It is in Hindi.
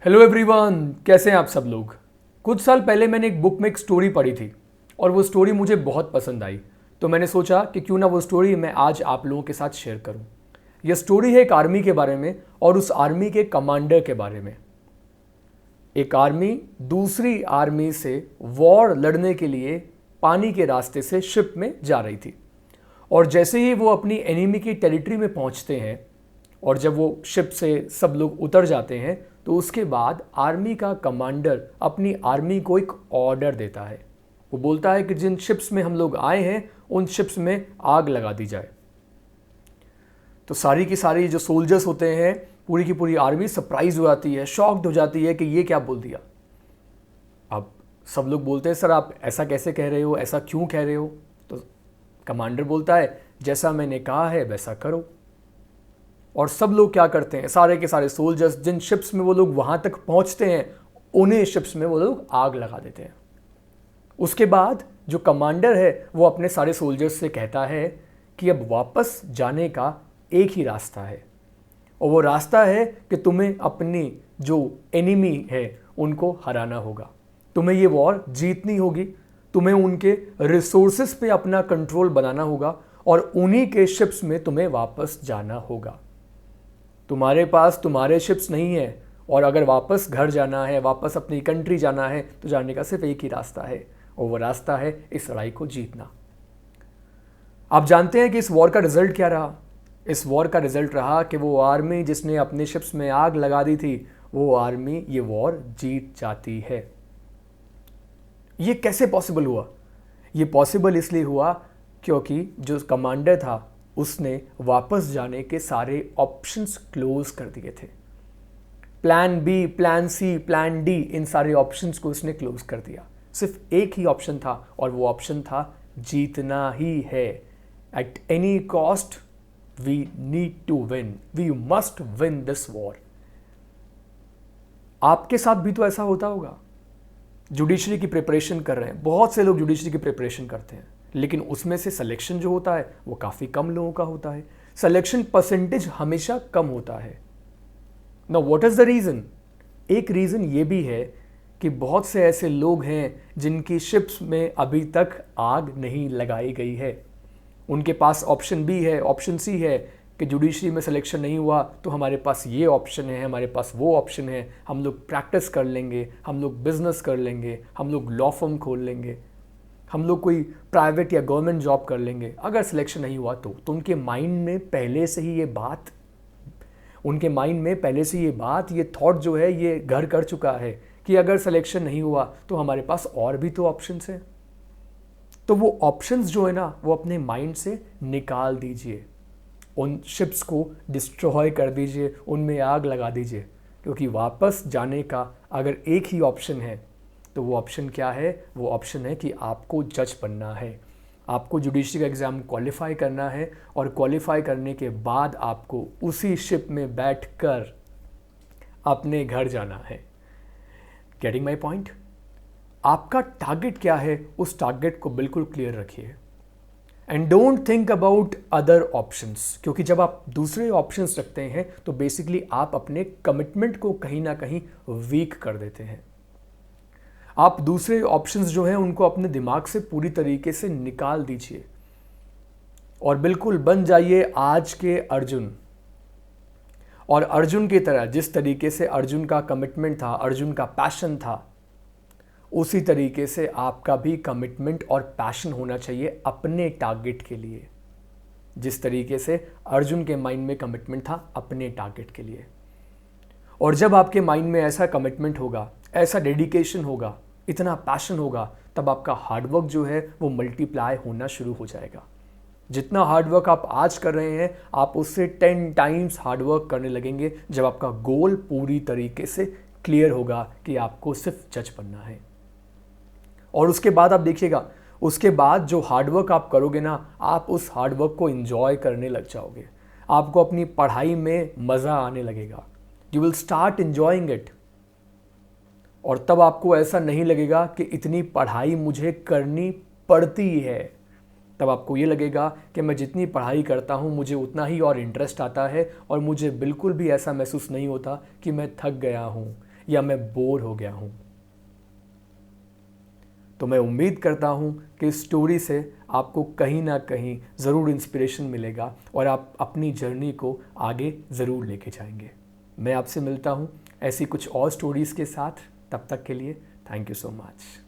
हेलो एवरीवन, कैसे हैं आप सब लोग। कुछ साल पहले मैंने एक बुक में एक स्टोरी पढ़ी थी और वो स्टोरी मुझे बहुत पसंद आई। तो मैंने सोचा कि क्यों ना वो स्टोरी मैं आज आप लोगों के साथ शेयर करूं। यह स्टोरी है एक आर्मी के बारे में और उस आर्मी के कमांडर के बारे में। एक आर्मी दूसरी आर्मी से वॉर लड़ने के लिए पानी के रास्ते से शिप में जा रही थी और जैसे ही वो अपनी एनिमी की टेरिटरी में पहुंचते हैं और जब वो शिप से सब लोग उतर जाते हैं तो उसके बाद आर्मी का कमांडर अपनी आर्मी को एक ऑर्डर देता है। वो बोलता है कि जिन शिप्स में हम लोग आए हैं उन शिप्स में आग लगा दी जाए। तो सारी की सारी जो सोल्जर्स होते हैं, पूरी की पूरी आर्मी सरप्राइज हो जाती है, शॉक्ड हो जाती है कि ये क्या बोल दिया। अब सब लोग बोलते हैं सर आप ऐसा कैसे कह रहे हो, ऐसा क्यों कह रहे हो। तो कमांडर बोलता है जैसा मैंने कहा है वैसा करो। और सब लोग क्या करते हैं, सारे के सारे सोल्जर्स जिन शिप्स में वो लोग वहां तक पहुंचते हैं उन्हीं शिप्स में वो लोग आग लगा देते हैं। उसके बाद जो कमांडर है वो अपने सारे सोल्जर्स से कहता है कि अब वापस जाने का एक ही रास्ता है और वो रास्ता है कि तुम्हें अपनी जो एनिमी है उनको हराना होगा, तुम्हें ये वॉर जीतनी होगी, तुम्हें उनके रिसोर्सेस पे अपना कंट्रोल बनाना होगा और उन्हीं के शिप्स में तुम्हें वापस जाना होगा। तुम्हारे पास तुम्हारे शिप्स नहीं है और अगर वापस घर जाना है, वापस अपनी कंट्री जाना है तो जाने का सिर्फ एक ही रास्ता है और वो रास्ता है इस लड़ाई को जीतना। आप जानते हैं कि इस वॉर का रिजल्ट क्या रहा। इस वॉर का रिजल्ट रहा कि वो आर्मी जिसने अपने शिप्स में आग लगा दी थी वो आर्मी ये वॉर जीत जाती है। ये कैसे पॉसिबल हुआ? ये पॉसिबल इसलिए हुआ क्योंकि जो कमांडर था उसने वापस जाने के सारे ऑप्शंस क्लोज कर दिए थे। Plan B, plan C, plan D, इन सारे ऑप्शंस को उसने क्लोज कर दिया। सिर्फ एक ही ऑप्शन था और वो ऑप्शन था जीतना ही है। At any cost we need to win, we must win this war. आपके साथ भी तो ऐसा होता होगा। जुडिशरी की प्रिपरेशन कर रहे हैं, बहुत से लोग जुडिशरी की प्रिपरेशन करते हैं लेकिन उसमें से सिलेक्शन जो होता है वो काफ़ी कम लोगों का होता है। सिलेक्शन परसेंटेज हमेशा कम होता है। Now what is the reason? एक रीज़न ये भी है कि बहुत से ऐसे लोग हैं जिनकी शिप्स में अभी तक आग नहीं लगाई गई है। उनके पास ऑप्शन बी है, ऑप्शन सी है कि जुडिशरी में सिलेक्शन नहीं हुआ तो हमारे पास ये ऑप्शन है, हमारे पास वो ऑप्शन है, हम लोग प्रैक्टिस कर लेंगे, हम लोग बिजनेस कर लेंगे, हम लोग लॉ फर्म खोल लेंगे, हम लोग कोई प्राइवेट या गवर्नमेंट जॉब कर लेंगे। अगर सिलेक्शन नहीं हुआ तो उनके माइंड में पहले से ही ये बात, ये थॉट जो है ये घर कर चुका है कि अगर सिलेक्शन नहीं हुआ तो हमारे पास और भी तो ऑप्शंस हैं। तो वो ऑप्शंस जो है ना वो अपने माइंड से निकाल दीजिए, उन शिप्स को डिस्ट्रॉय कर दीजिए, उनमें आग लगा दीजिए। क्योंकि वापस जाने का अगर एक ही ऑप्शन है तो वो ऑप्शन क्या है? वो ऑप्शन है कि आपको जज बनना है, आपको जुडिशरी का एग्ज़ाम क्वालिफाई करना है और क्वालिफाई करने के बाद आपको उसी शिप में बैठकर अपने घर जाना है। Getting my point? आपका टारगेट क्या है उस टारगेट को बिल्कुल क्लियर रखिए and don't think about other options. क्योंकि जब आप दूसरे ऑप्शंस रखते हैं तो बेसिकली आप अपने कमिटमेंट को कहीं ना कहीं वीक कर देते हैं। आप दूसरे ऑप्शंस जो हैं उनको अपने दिमाग से पूरी तरीके से निकाल दीजिए और बिल्कुल बन जाइए आज के अर्जुन। और अर्जुन की तरह, जिस तरीके से अर्जुन का कमिटमेंट था, अर्जुन का पैशन था, उसी तरीके से आपका भी कमिटमेंट और पैशन होना चाहिए अपने टारगेट के लिए। जिस तरीके से अर्जुन के माइंड में कमिटमेंट था अपने टारगेट के लिए। और जब आपके माइंड में ऐसा कमिटमेंट होगा, ऐसा डेडिकेशन होगा, इतना पैशन होगा, तब आपका हार्डवर्क जो है वो मल्टीप्लाई होना शुरू हो जाएगा। जितना हार्डवर्क आप आज कर रहे हैं आप उससे 10 टाइम्स हार्डवर्क करने लगेंगे जब आपका गोल पूरी तरीके से क्लियर होगा कि आपको सिर्फ जज बनना है। और उसके बाद आप देखिएगा, उसके बाद जो हार्डवर्क आप करोगे ना, आप उस हार्डवर्क को एंजॉय करने लग जाओगे। आपको अपनी पढ़ाई में मज़ा आने लगेगा। You will start enjoying it. और तब आपको ऐसा नहीं लगेगा कि इतनी पढ़ाई मुझे करनी पड़ती है। तब आपको ये लगेगा कि मैं जितनी पढ़ाई करता हूँ मुझे उतना ही और इंटरेस्ट आता है और मुझे बिल्कुल भी ऐसा महसूस नहीं होता कि मैं थक गया हूँ। या मैं बोर हो गया हूँ। तो मैं उम्मीद करता हूँ कि इस स्टोरी से आपको कहीं ना कहीं ज़रूर इंस्पिरेशन मिलेगा और आप अपनी जर्नी को आगे ज़रूर लेके जाएंगे। मैं आपसे मिलता हूँ ऐसी कुछ और स्टोरीज़ के साथ। तब तक के लिए थैंक यू सो मच।